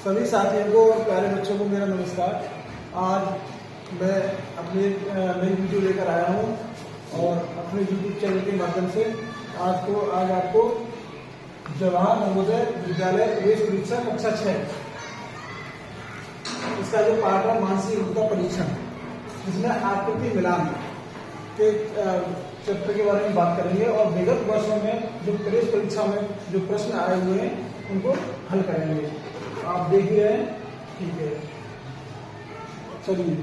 सभी साथियों को और प्यारे बच्चों को मेरा नमस्कार। आज मैं अपनी नई वीडियो लेकर आया हूँ और अपने YouTube चैनल के माध्यम से आज आपको जवाहर नवोदय विद्यालय प्रवेश परीक्षा कक्षा 6 इसका जो पाठ है मानसिक योग्यता परीक्षण, जिसमें आकृति मिलान के चैप्टर के बारे में बात करेंगे और विगत वर्षों में जो प्रवेश परीक्षा में जो प्रश्न आए हुए हैं उनको हल करेंगे। आप देख रहे हैं, ठीक है। चलिए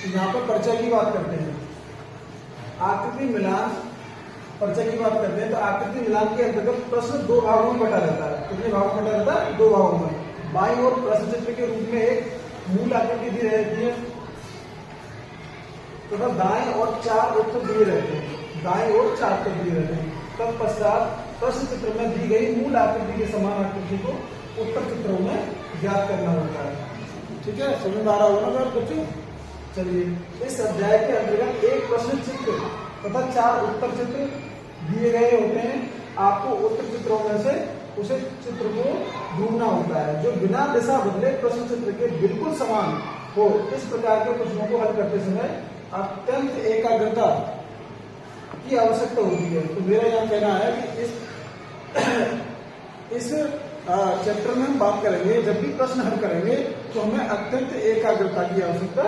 यहाँ पर परिचय की बात करते हैं। आकृति मिलान परिचय की बात करते हैं तो आकृति मिलान के अंतर्गत प्रश्न दो भागों में बटा रहता है। कितने भागों में बटा रहता है? दो भागों में। बाईं ओर प्रश्न चित्र के रूप में एक मूल आकृति दी रहती है तथा दाएं और चार उत्तर दिए रहते हैं। दाएं और चार उत्तर दिए रहते हैं। तत्पश्चात प्रश्न चित्र में दी गई मूल आकृति के समान आकृति को उत्तर चित्रों में ज्ञात करना होता है। ठीक है, समझ में आ रहा होगा ना बच्चों? चलिए, इस अध्याय के अंतर्गत एक प्रश्न चित्र तथा चार उत्तर चित्र दिए गए होते हैं। आपको उत्तर चित्रों में से उसे चित्र को ढूंढना होता है जो बिना दिशा बदले प्रश्न चित्र के बिल्कुल समान हो। इस प्रकार के प्रश्नों को हल करते समय अत्यंत एकाग्रता की आवश्यकता होती है। तो मेरा यह कहना है कि इस चैप्टर में हम बात करेंगे, जब भी प्रश्न हल करेंगे तो हमें अत्यंत एकाग्रता की आवश्यकता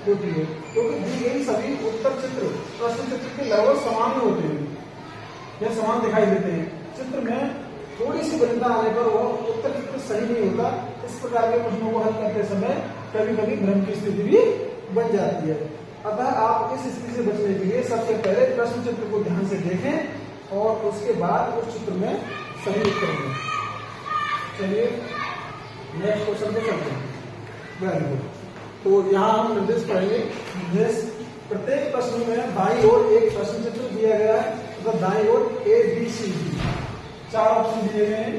होती है, क्योंकि दी गई सभी उत्तर चित्र प्रश्न चित्र के लगभग समान होते हैं या समान दिखाई देते हैं। चित्र में थोड़ी सी भिन्नता आने पर वह उत्तर चित्र सही नहीं होता। इस प्रकार के प्रश्नों को हल करते समय कभी कभी भ्रम की स्थिति भी बन जाती है। अतः आप इस स्थिति से बचने के लिए सबसे पहले प्रश्न चित्र को ध्यान से देखें और उसके बाद उस चित्र में सही उत्तर दें। चलिए नेक्स्ट क्वेश्चन पे चलते हैं। Very good. तो यहाँ हम निर्देश पढ़ेंगे। निर्देश, प्रत्येक प्रश्न में बाईं ओर एक प्रश्न चित्र दिया गया है तथा तो दाईं ओर A, B, C, D चार ऑप्शन दिए गए हैं।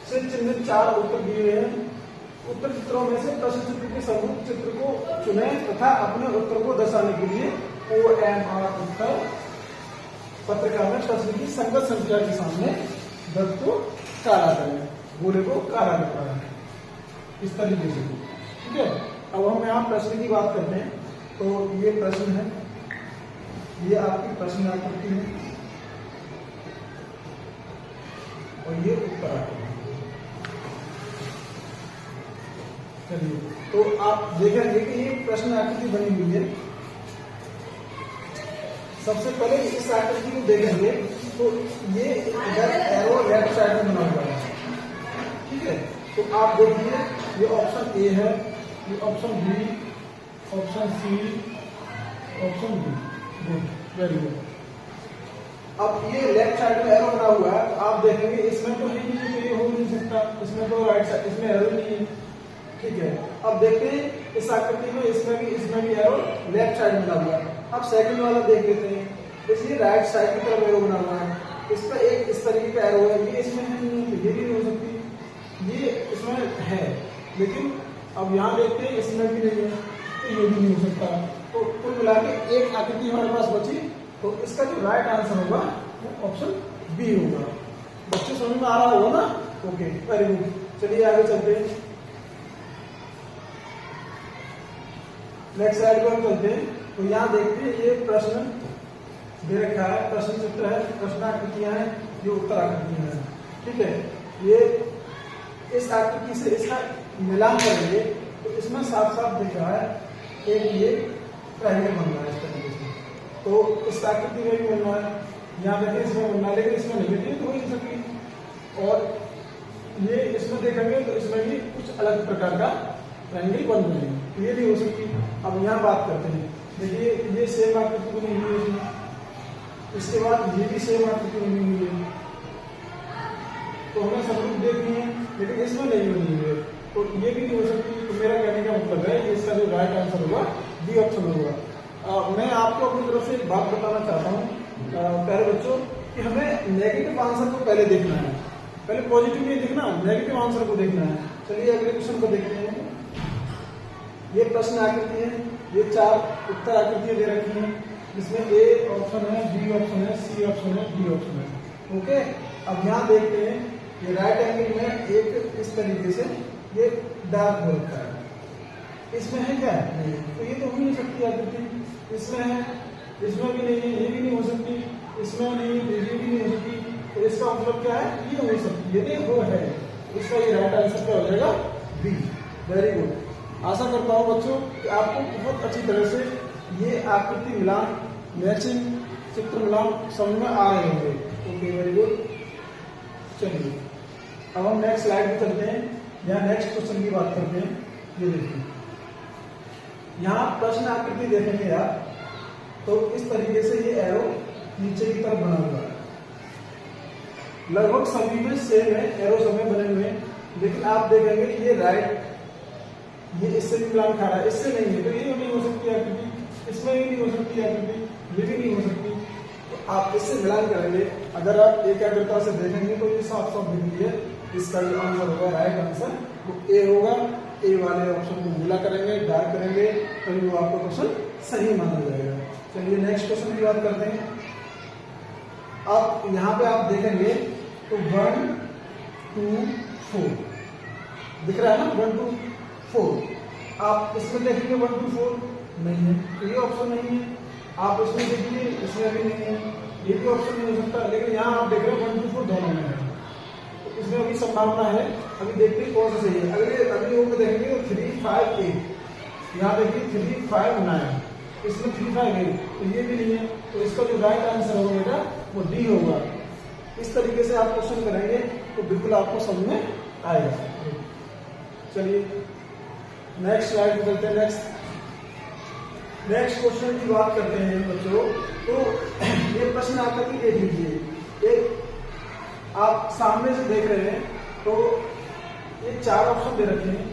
से चिन्हित चार उत्तर दिए गए हैं। उत्तर चित्रों में से प्रश्न चित्र के समरूप चित्र को चुनें तथा अपने उत्तर को दर्शाने के लिए OMR उत्तर पत्रिका में प्रश्न की संगत संख्या के सामने दत्त को काला करें, गोले को काला करता है, इस तरीके से। ठीक है, अब हम यहाँ प्रश्न की बात करते हैं। तो ये प्रश्न है, ये आपकी प्रश्न आकृति है और ये उत्तर आकृति है। चलिए, तो आप देखेंगे कि ये प्रश्न आकृति बनी हुई है। सबसे पहले इस आकृति को देखेंगे तो ये इधर एरो लेफ्ट साइड में बना हुआ है। ठीक है, तो आप देखिए ये ऑप्शन ए है, ये option B, option C, option D. Good, very good. अब ये लेफ्ट साइड में एरो बना हुआ है, तो आप देखेंगे इसमें तो ये हो नहीं सकता, इसमें तो राइट साइड, इसमें एरो नहीं है। ठीक है, अब देखते हैं इस आकृति में इसमें भी एरो लेफ्ट साइड में बना हुआ है। अब सेकंड वाला देख लेते हैं। इसलिए राइट साइड की तरफ एरो बना हुआ है, इस पर एक इस तरीके का एरो है, ये इसमें है नहीं, तो ये भी नहीं हो सकती। ये इसमें है लेकिन अब यहाँ देखते हैं इसमें भी नहीं है, तो ये भी नहीं हो सकता। तो कुल मिला के एक आकृति हमारे पास बची, तो इसका जो राइट आंसर होगा वो ऑप्शन बी होगा। बच्चे समझ में आ रहा होगा ना? Okay, very good. चलिए आगे चलते हैं, नेक्स्ट साइड पर हम चलते हैं। तो यहाँ देखते हैं ये प्रश्न दे रखा है, प्रश्न चित्र है, प्रश्न आकृतियां हैं, ये उत्तर आकृतियां हैं। ठीक है, ये इस आकृति से इसका मिलान करेंगे तो इसमें साफ साफ दिख रहा है एक ये ट्रायंगल बन रहा है इस तरीके से। तो इस आकृति में भी बनना है, यहाँ देखिए इसमें बनना है, लेकिन इसमें नहीं तो हो नहीं सकती। और ये इसमें देखेंगे तो इसमें भी कुछ अलग प्रकार का ट्रायंगल बन रहे हैं, तो ये नहीं हो सकती। अब यहाँ बात करते हैं, देखिए ये सेम आकृति बनी हुई है इसमें, इसके बाद ये भी सेम आकृति बनी हुई है, तो हमें समरूप देखनी है, लेकिन इसमें नहीं बनी हुई है, तो ये भी नहीं हो सकती। तो मेरा कहने का मतलब है कि इसका जो राइट आंसर होगा बी ऑप्शन होगा। मैं आपको अपनी तरफ से एक बात बताना चाहता हूँ प्यारे बच्चों, कि हमें नेगेटिव आंसर को पहले देखना है, पहले पॉजिटिव नहीं देखना, नेगेटिव आंसर को देखना है। चलिए अगले क्वेश्चन को देखते हैं। ये प्रश्न आकृति है, ये चार उत्तर आकृतियां दे रखी हैं, जिसमें ए ऑप्शन है, बी ऑप्शन है, सी ऑप्शन है, डी ऑप्शन है। ओके, अब यहाँ देखते हैं ये राइट एंगल में एक इस तरीके से ये डार्क हो रखा है, इसमें है क्या? नहीं। तो ये तो हो नहीं सकती आकृति, इसमें है, इसमें भी नहीं है, ये भी नहीं हो सकती, इसमें नहीं है, ये भी नहीं हो सकती। तो इसका मतलब क्या है? ये हो सकती है, यदि वो है इसका ये राइट आंसर क्या हो जाएगा? बी। Very good. आशा करता हूँ बच्चों कि आपको बहुत अच्छी तरह से ये आकृति मिलान, मैचिंग, चित्र मिलान समझ में आ रहे होंगे। Okay, very good. चलिए अब हम नेक्स्ट स्लाइड पे चलते हैं, यहाँ नेक्स्ट क्वेश्चन की बात करते हैं। ये देखिए, यहाँ प्रश्न आकृति देखेंगे आप तो इस तरीके से ये एरो नीचे की तरफ बना हुआ है, लगभग सभी में सेम है, एरो सब में बने हुए हैं, लेकिन आप देखेंगे ये राइट, ये इससे भी मिलान खा रहा है, इससे नहीं है, तो ये नहीं हो सकती आकृति, इसमें भी नहीं हो सकती आकृति, ये भी नहीं हो सकती। तो आप इससे मिलान करेंगे, अगर आप एकाग्रता से देखेंगे तो ये साफ साफ दिख रही है, इसका जो आंसर होगा राइट आंसर वो ए होगा। ए वाले ऑप्शन को मिला करेंगे, डार्क करेंगे, तभी वो आपका क्वेश्चन सही माना जाएगा। चलिए नेक्स्ट क्वेश्चन की बात करते हैं। अब यहाँ पे आप देखेंगे तो 1 2 4 दिख रहा है ना, 1 2 4। आप इसमें देखेंगे 1 2 4 नहीं है, तो ये ऑप्शन नहीं है। आप इसमें देखिए, इसमें भी नहीं है, ये भी ऑप्शन नहीं हो सकता। लेकिन यहाँ आप देख रहे हैं 1 2 4 दोनों में है, तो इसमें अभी संभावना है। अभी देखते हैं कौन सा सही है। अगली वो में देखेंगे तो 3 5 8, यहाँ देखिए 3 5 9, इसमें 3 5 8, तो ये भी नहीं है। तो इसका जो राइट आंसर होगा बेटा वो डी होगा। इस तरीके से आप क्वेश्चन करेंगे तो बिल्कुल आपको समझ में आएगा। चलिए नेक्स्ट स्लाइड पे चलते हैं। नेक्स्ट क्वेश्चन की बात करते हैं बच्चों। तो ये प्रश्न आकर के देख लीजिए, एक आप सामने से देख रहे हैं तो ये 4 ऑप्शन दे रखे हैं,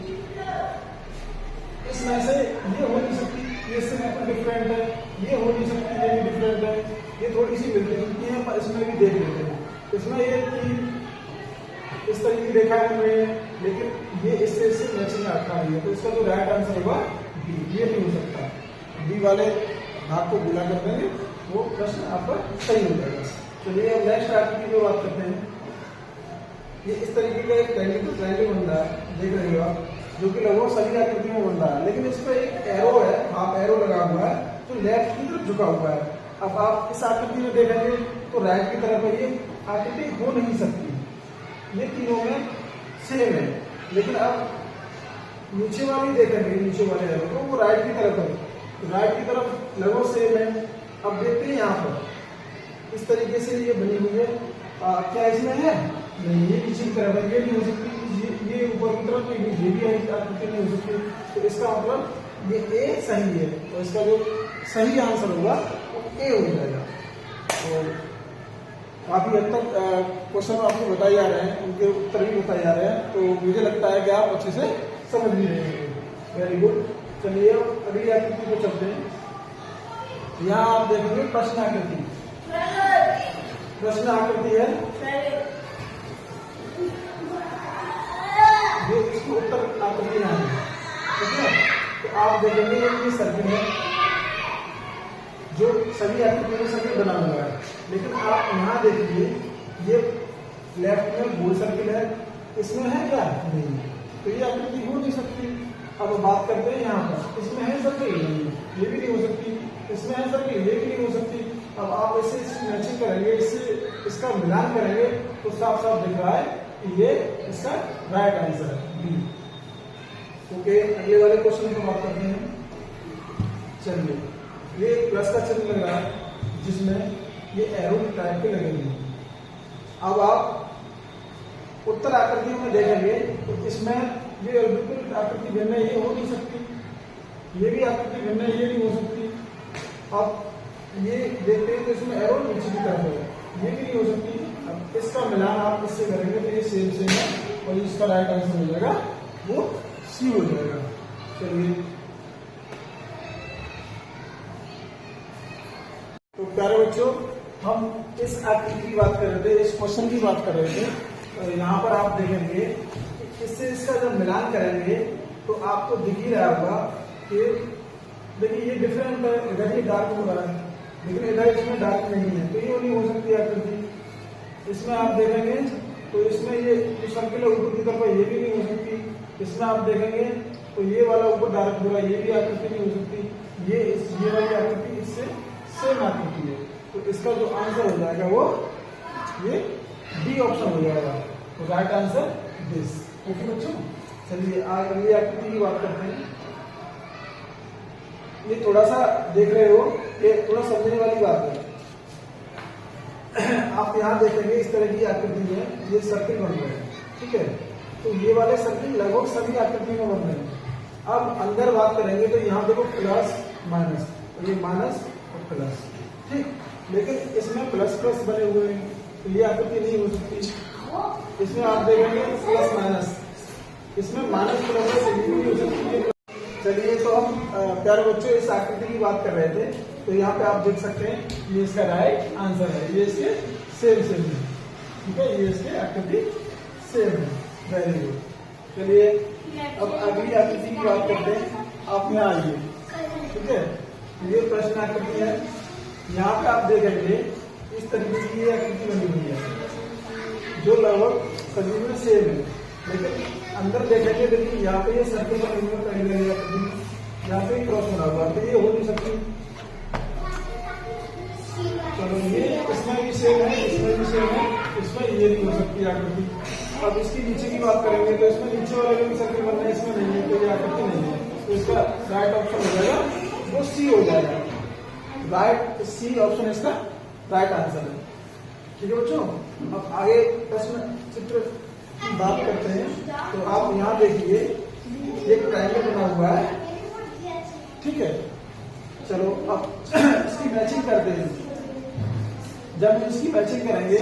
इसमें से ये हो नहीं सकती, ये इससे बिल्कुल डिफरेंट है, ये हो नहीं सकती, ये भी डिफरेंट है, ये थोड़ी सी मिलती जुलती है, पर इसमें भी देख लेते हैं। इसमें ये इस तरीके देखा है हमने, लेकिन ये इससे मैचिंग आता नहीं है, तो इसका जो राइट आंसर होगा बी। ये नहीं हो सकता, बी वाले भाग को भूला कर देंगे, वो प्रश्न आपका सही हो जाएगा। चलिए अब नेक्स्ट आकृति की बात करते हैं। ये इस तरीके का एक ट्रायंगल बन रहा है, देख रहे हो आप, जो कि लगभग सभी आकृति में बन रहा है, लेकिन इस पर एक एरो है, हाफ एरो लगा हुआ है, जो लेफ्ट की तरफ झुका हुआ है। अब आप इस आकृति में देखेंगे तो राइट की तरफ है, ये आकृति हो नहीं सकती, ये तीनों में सेम है। लेकिन अब नीचे वाली देखेंगे, नीचे वाले एरो तो वो राइट की तरफ है, राइट की तरफ लगभग सेम है। अब देखते हैं यहाँ पर इस तरीके से ये बनी हुई है, क्या इसमें है? नहीं, ये नीचे की तरफ है, ये नहीं हो सकती, ये ऊपर की तरफ, ये भी आकृति नहीं हो सकती। तो इसका मतलब ये ए सही है, तो इसका जो सही आंसर होगा वो ए हो जाएगा। तो काफी हद तक क्वेश्चन आपको बताए जा रहे हैं, उनके उत्तर भी बताए जा रहे हैं, तो मुझे लगता है कि आप अच्छे से समझ भी रहे हैं। Very good. चलिए अगली आकृति को चलते हैं। यहाँ आप देखेंगे प्रश्न आकृति, प्रश्न आकृति है, ये इसको उत्तर आकृति है, ठीक है। तो आप देखेंगे ये सर्किल है, जो सभी आकृति में सर्किल बना हुआ है, लेकिन आप यहाँ देखिए ये लेफ्ट में गोल सर्किल है, इसमें है क्या? नहीं, तो ये आकृति हो नहीं सकती। अब बात करते हैं यहाँ पर, इसमें है सर्किल? नहीं, ये भी नहीं हो सकती, इसमें है सर्किल, ये भी नहीं हो सकती। अब आप इससे मैचिंग करेंगे, इससे इसका मिलान करेंगे तो साफ साफ दिख रहा है कि ये इसका राइट आंसर है, बी। ओके, अगले वाले क्वेश्चन को बात करते हैं। चलिए, ये प्लस का चिन्ह लग रहा है, जिसमें ये एरो टाइप के लगे हुए हैं। अब आप उत्तर आकृतियों में देखेंगे तो इसमें ये बिल्कुल आकृति भिन्न है, ये हो नहीं सकती, ये भी आकृति भिन्न है, ये नहीं हो सकती। अब ये देखते हैं तो इसमें एरो नीचे की तरफ है, ये भी नहीं हो सकती। अब इसका मिलान आप इससे करेंगे तो ये सेम सेम है, और इसका राइट आंसर हो जाएगा वो सी हो जाएगा। चलिए, तो प्यारे बच्चों, हम इस आकृति की बात कर रहे थे, इस क्वेश्चन की बात कर रहे थे। तो यहाँ पर आप देखेंगे इससे इसका जब मिलान करेंगे तो आपको दिख ही रहा होगा कि देखिए ये डिफरेंट है, इधर ये डार्क हो रहा है, लेकिन इधर इसमें डार्क नहीं है, तो ये नहीं हो सकती आकृति। इसमें आप देखेंगे तो इसमें ये जो सर्किल है ऊपर की तरफ ये भी नहीं हो सकती। इसमें आप देखेंगे तो ये वाला ऊपर डायरेक्ट हो रहा है, ये भी आकृति नहीं हो सकती। ये वाली आकृति इससे सेम आकृति है, तो इसका जो आंसर हो जाएगा वो ये डी ऑप्शन हो जाएगा। तो राइट आंसर दिस। ओके बच्चों, चलिए अगली आकृति की बात करते हैं। ये थोड़ा सा देख रहे हो, ये थोड़ा समझने वाली बात है। आप यहाँ देखेंगे इस तरह की आकृति में ये सर्किल बन रहे हैं, ठीक है। तो ये वाले सर्किल लगभग सभी आकृति में बन रहे हैं। अब अंदर बात करेंगे तो यहाँ देखो प्लस माइनस, तो ये माइनस और प्लस, ठीक। लेकिन इसमें प्लस प्लस बने हुए हैं, तो ये आकृति नहीं हो सकती। इसमें आप देखेंगे प्लस माइनस, इसमें माइनस प्लस से नहीं हो सकती। चलिए तो हम प्यारे बच्चों इस आकृति की बात कर रहे थे, तो यहाँ पे आप देख सकते हैं ये इसका राइट आंसर है। ये इसके सेम है, ठीक है, ये इसके आकृति सेम है। Very good. चलिए अब अगली आकृति की बात करते हैं। आप यहाँ आइए, ठीक है। ये प्रश्न आकृति है, यहाँ पे आप देखेंगे इस तरीके की ये आकृति बनी हुई है जो लगभग सभी में सेम है। लेकिन अंदर देखेंगे देखिए यहाँ पे ये सर्किल बने हुए पहले आकृति, यहाँ पे क्रॉस बना हुआ, तो ये हो नहीं सकती। चलो ये इसमें भी सेम है, इसमें भी सेम है, इसमें ये नहीं हो सकती आकृति। अब इसकी नीचे की बात करेंगे तो इसमें नीचे वाले भी सर्किल बनना है, इसमें नहीं है, तो ये आकृति नहीं है। तो इसका राइट ऑप्शन हो जाएगा वो सी हो जाएगा। राइट सी ऑप्शन इसका राइट आंसर है, ठीक है बच्चों। अब आगे प्रश्न चित्र की बात करते हैं। तो आप यहाँ देखिए एक ट्रायंगल बना हुआ है, ठीक है। चलो अब इसकी मैचिंग करते हैं। जब इसकी मैचिंग करेंगे,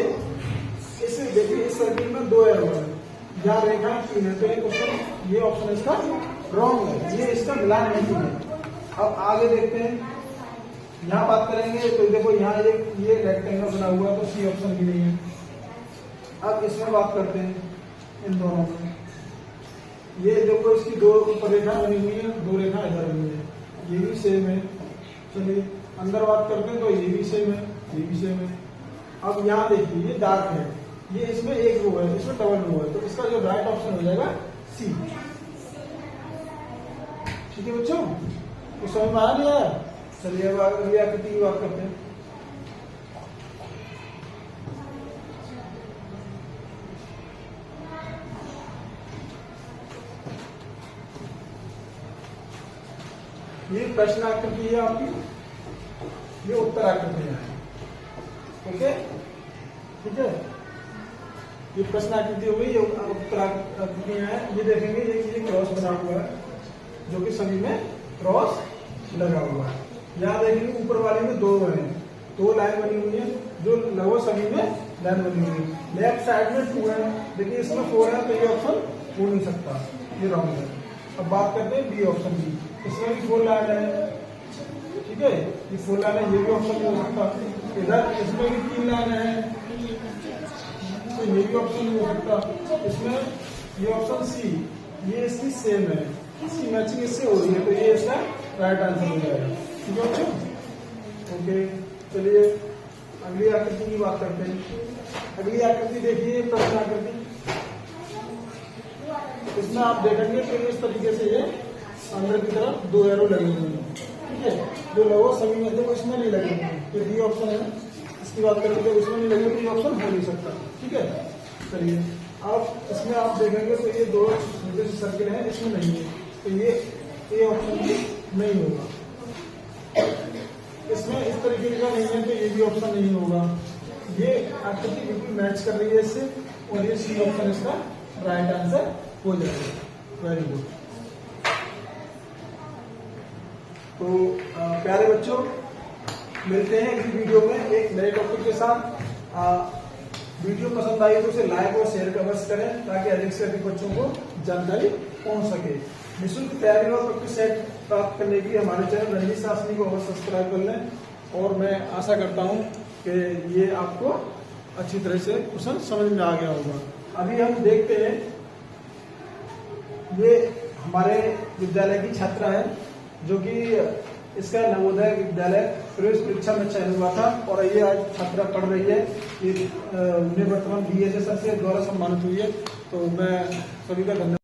इसमें देखिए इस सर्किल में दो एरो है, यहाँ रेखा 3 है, तो एक ऑप्शन ये ऑप्शन इसका रॉन्ग है, ये इसका मिलान नहीं है। अब आगे देखते हैं, यहाँ बात करेंगे तो देखो यहाँ एक ये रेक्टेंगल बना हुआ है, तो सी ऑप्शन भी नहीं है। अब इसमें बात करते हैं इन दोनों में, ये देखो इसकी दो ऊपर रेखा बनी हुई है, दो रेखा इधर बनी है, ये भी सेम है। चलिए अंदर बात करते हैं तो ये भी सेम है, ये भी सेम है। अब यहाँ देखिए ये डार्क है, ये इसमें एक रो है, इसमें डबल रो है, तो इसका जो राइट ऑप्शन हो जाएगा सी, ठीक है बच्चों। तो समझ में आ नहीं आया? चलिए अब अगली आकृति की बात करते हैं। ये प्रश्न आकृति है आपकी, ये उत्तर आकृति है, ओके, ठीक है। ये प्रश्न आकृति हो गई, ये उत्तर आकृति है। ये देखेंगे ये क्रॉस बना हुआ है, जो कि सभी में क्रॉस लगा हुआ है। यहाँ देखेंगे ऊपर वाले में दो है, दो लाइन बनी हुई है, जो लगभग सभी में लाइन बनी हुई है। लेफ्ट साइड में 2 है, देखिए इसमें 4 है, तो ये ऑप्शन हो नहीं सकता, ये रॉन्ग है। अब बात करते हैं बी ऑप्शन की, इसमें भी 4 लाइन है, ठीक है, ये 4 लाइन है, ये भी ऑप्शन नहीं हो सकता। इधर इसमें भी 3 लाइन है, तो ये भी ऑप्शन नहीं हो सकता। इसमें ये ऑप्शन सी, ये इसकी सेम है, इसकी मैचिंग इससे हो रही है, तो ये इसका राइट आंसर हो जाएगा, ठीक है बच्चों। ओके, चलिए अगली आकृति की बात करते हैं। अगली आकृति देखिए प्रश्न आकृति, इसमें आप देखेंगे कि इस तरीके से ये अंदर की तरफ 2 एरो लगे हुए हैं, ठीक है, जो लगभग सभी में देखो इसमें नहीं लगे हुए हैं, तो डी ऑप्शन है। इसकी बात करें तो इसमें नहीं लगे, तो ऑप्शन हो नहीं सकता, ठीक है। चलिए अब इसमें आप देखेंगे तो ये 2 छोटे से सर्किल है, इसमें नहीं है, तो ये ऑप्शन भी नहीं होगा। इसमें इस तरीके का नहीं है, तो ये भी ऑप्शन नहीं होगा। ये आकृति बिल्कुल मैच कर रही है इससे, और ये सी ऑप्शन इसका राइट आंसर हो जाएगा। Very good. तो प्यारे बच्चों, मिलते हैं इस वीडियो में एक नए टॉपिक के साथ। वीडियो पसंद आई तो उसे लाइक और शेयर अवश्य करें, ताकि अधिक से अधिक बच्चों को जानकारी पहुंच सके। निःशुल्क तैयारी और प्रैक्टिस सेट प्राप्त करने के लिए हमारे चैनल रणजीत शास्त्री को अवश्य सब्सक्राइब कर लें, और मैं आशा करता हूं कि ये आपको अच्छी तरह से क्वेश्चन समझ में आ गया होगा। अभी हम देखते हैं, ये हमारे विद्यालय की छात्रा है जो कि इसका नवोदय विद्यालय प्रवेश परीक्षा में चयन हुआ था और ये आज छात्रा पढ़ रही है। ये निवर्तमान BSS से द्वारा सम्मानित हुई है। तो मैं सभी का धन्यवाद।